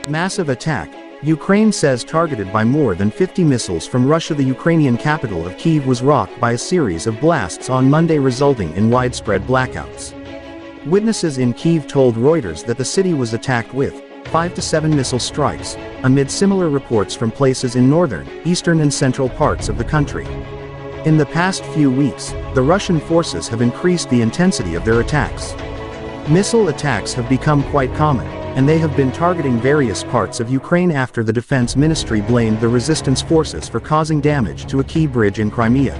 Massive attack. Ukraine says targeted by more than 50 missiles from Russia. The Ukrainian capital of Kyiv was rocked by a series of blasts on Monday, resulting in widespread blackouts. Witnesses in Kyiv told Reuters that the city was attacked with 5 to 7 missile strikes, amid similar reports from places in northern, eastern and central parts of the country. In the past few weeks, the Russian forces have increased the intensity of their attacks. Missile attacks have become quite common, and they have been targeting various parts of Ukraine after the defense ministry blamed the resistance forces for causing damage to a key bridge in Crimea.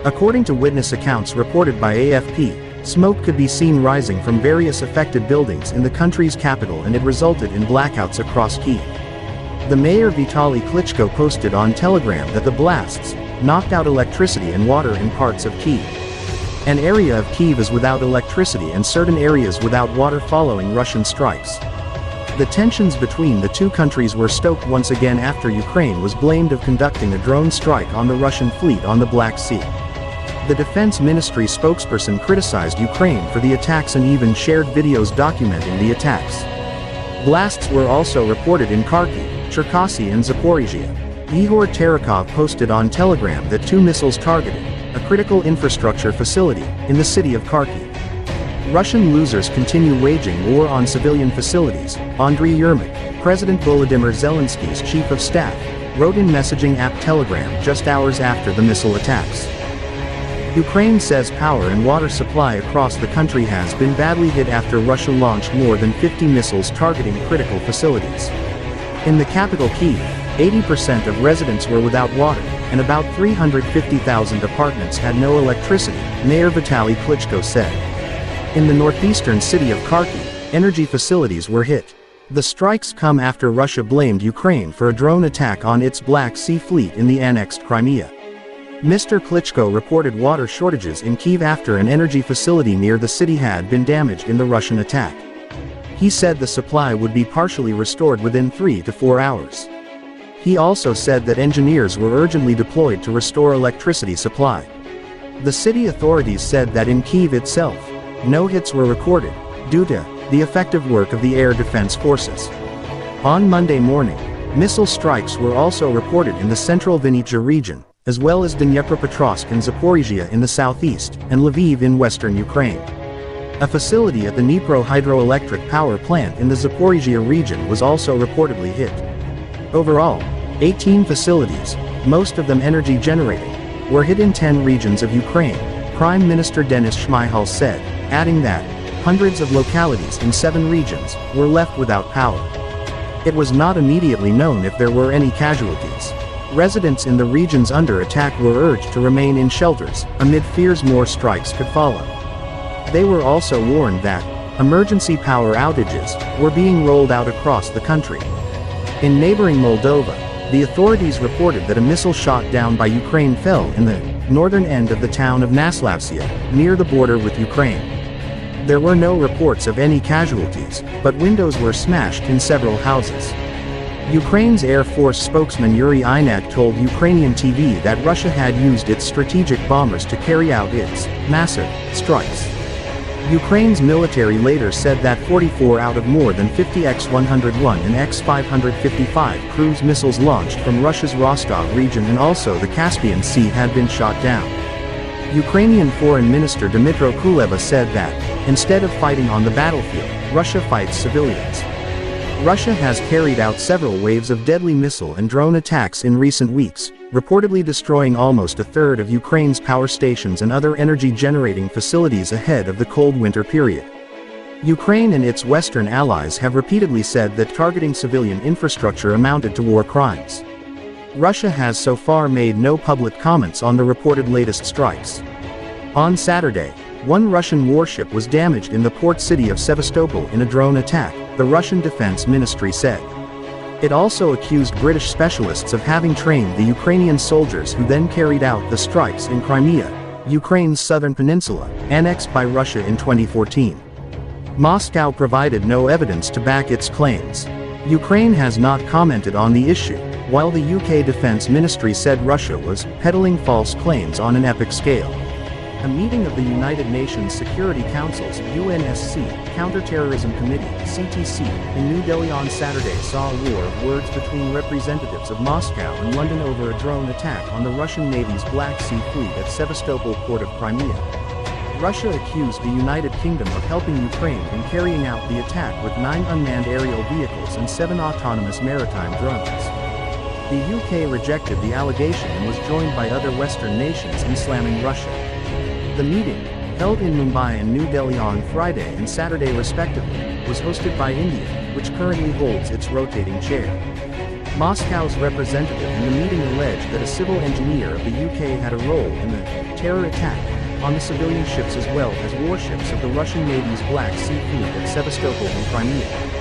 According to witness accounts reported by AFP, smoke could be seen rising from various affected buildings in the country's capital, and it resulted in blackouts across Kyiv. The mayor Vitaly Klitschko posted on Telegram that the blasts knocked out electricity and water in parts of Kyiv. An area of Kyiv is without electricity and certain areas without water following Russian strikes. The tensions between the two countries were stoked once again after Ukraine was blamed of conducting a drone strike on the Russian fleet on the Black Sea. The defense ministry spokesperson criticized Ukraine for the attacks and even shared videos documenting the attacks. Blasts were also reported in Kharkiv, Cherkasy and Zaporizhia. Igor Terekov posted on Telegram that 2 missiles targeted a critical infrastructure facility in the city of Kharkiv. Russian losers continue waging war on civilian facilities, Andriy Yermak, President Volodymyr Zelensky's chief of staff, wrote in messaging app Telegram just hours after the missile attacks. Ukraine says power and water supply across the country has been badly hit after Russia launched more than 50 missiles targeting critical facilities. In the capital Kyiv, 80% of residents were without water, and about 350,000 apartments had no electricity, Mayor Vitaly Klitschko said. In the northeastern city of Kharkiv, energy facilities were hit. The strikes come after Russia blamed Ukraine for a drone attack on its Black Sea fleet in the annexed Crimea. Mr. Klitschko reported water shortages in Kyiv after an energy facility near the city had been damaged in the Russian attack. He said the supply would be partially restored within 3 to 4 hours. He also said that engineers were urgently deployed to restore electricity supply. The city authorities said that in Kyiv itself, no hits were recorded, due to the effective work of the air defense forces. On Monday morning, missile strikes were also reported in the central Vinnytsia region, as well as Dnipropetrovsk and Zaporizhia in the southeast, and Lviv in western Ukraine. A facility at the Dnipro hydroelectric power plant in the Zaporizhia region was also reportedly hit. Overall, 18 facilities, most of them energy generating, were hit in 10 regions of Ukraine, Prime Minister Denis Shmyhal said, adding that hundreds of localities in 7 regions were left without power. It was not immediately known if there were any casualties. Residents in the regions under attack were urged to remain in shelters, amid fears more strikes could follow. They were also warned that emergency power outages were being rolled out across the country. In neighboring Moldova, the authorities reported that a missile shot down by Ukraine fell in the northern end of the town of Naslavsia, near the border with Ukraine. There were no reports of any casualties, but windows were smashed in several houses. Ukraine's Air Force spokesman Yuri Inak told Ukrainian TV that Russia had used its strategic bombers to carry out its massive strikes. Ukraine's military later said that 44 out of more than 50 X-101 and X-555 cruise missiles launched from Russia's Rostov region and also the Caspian Sea had been shot down. Ukrainian Foreign Minister Dmytro Kuleba said that, instead of fighting on the battlefield, Russia fights civilians. Russia has carried out several waves of deadly missile and drone attacks in recent weeks, reportedly destroying almost a third of Ukraine's power stations and other energy-generating facilities ahead of the cold winter period. Ukraine and its Western allies have repeatedly said that targeting civilian infrastructure amounted to war crimes. Russia has so far made no public comments on the reported latest strikes. On Saturday, one Russian warship was damaged in the port city of Sevastopol in a drone attack, the Russian Defense Ministry said. It also accused British specialists of having trained the Ukrainian soldiers who then carried out the strikes in Crimea, Ukraine's southern peninsula, annexed by Russia in 2014. Moscow provided no evidence to back its claims. Ukraine has not commented on the issue, while the UK Defense Ministry said Russia was peddling false claims on an epic scale. A meeting of the United Nations Security Council's UNSC Counterterrorism Committee (CTC) in New Delhi on Saturday saw a war of words between representatives of Moscow and London over a drone attack on the Russian Navy's Black Sea Fleet at Sevastopol port of Crimea. Russia accused the United Kingdom of helping Ukraine in carrying out the attack with 9 unmanned aerial vehicles and 7 autonomous maritime drones. The UK rejected the allegation and was joined by other Western nations in slamming Russia. The meeting, held in Mumbai and New Delhi on Friday and Saturday respectively, was hosted by India, which currently holds its rotating chair. Moscow's representative in the meeting alleged that a civil engineer of the UK had a role in the terror attack on the civilian ships as well as warships of the Russian Navy's Black Sea Fleet at Sevastopol and Crimea.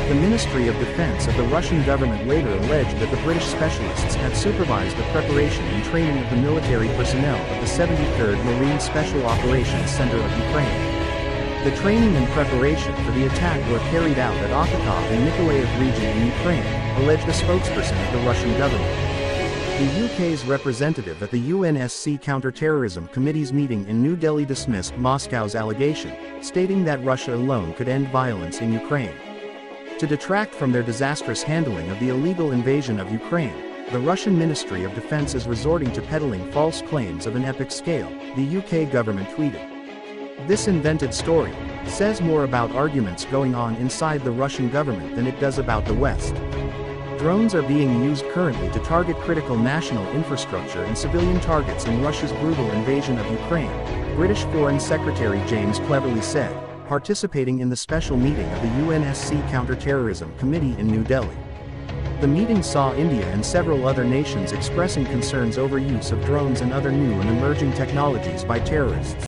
The Ministry of Defense of the Russian government later alleged that the British specialists had supervised the preparation and training of the military personnel of the 73rd Marine Special Operations Center of Ukraine. The training and preparation for the attack were carried out at Okhotov and Nikolaev region in Ukraine, alleged a spokesperson of the Russian government. The UK's representative at the UNSC Counterterrorism Committee's meeting in New Delhi dismissed Moscow's allegation, stating that Russia alone could end violence in Ukraine. To detract from their disastrous handling of the illegal invasion of Ukraine, the Russian Ministry of Defense is resorting to peddling false claims of an epic scale, the UK government tweeted. This invented story says more about arguments going on inside the Russian government than it does about the West. Drones are being used currently to target critical national infrastructure and civilian targets in Russia's brutal invasion of Ukraine, British Foreign Secretary James Cleverly said, participating in the special meeting of the UNSC Counterterrorism Committee in New Delhi. The meeting saw India and several other nations expressing concerns over use of drones and other new and emerging technologies by terrorists.